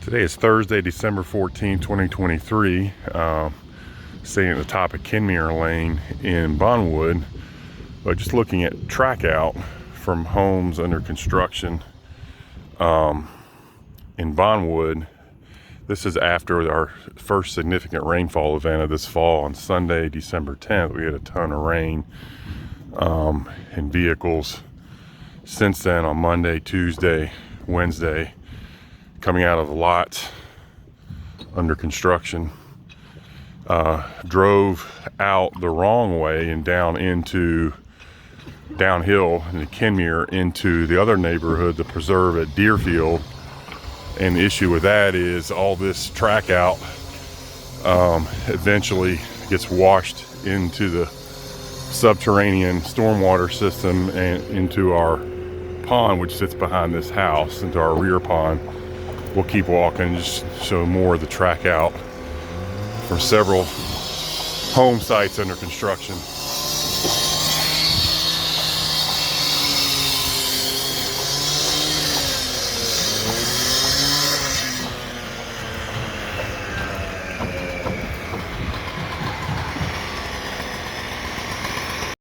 Today is Thursday, December 14, 2023. Staying at the top of Kenmere Lane in Bonwood, but just looking at Trackout from homes under construction in Bonwood. This is after our first significant rainfall event of this fall on Sunday, December 10th. We had a ton of rain in vehicles. Since then, on Monday, Tuesday, Wednesday, coming out of the lots under construction, drove out the wrong way and downhill into Kenmere into the other neighborhood, the Preserve at Deerfield. And the issue with that is all this Trackout eventually gets washed into the subterranean stormwater system and into our pond, which sits behind this house, into our rear pond. We'll keep walking and just show more of the Trackout for several home sites under construction.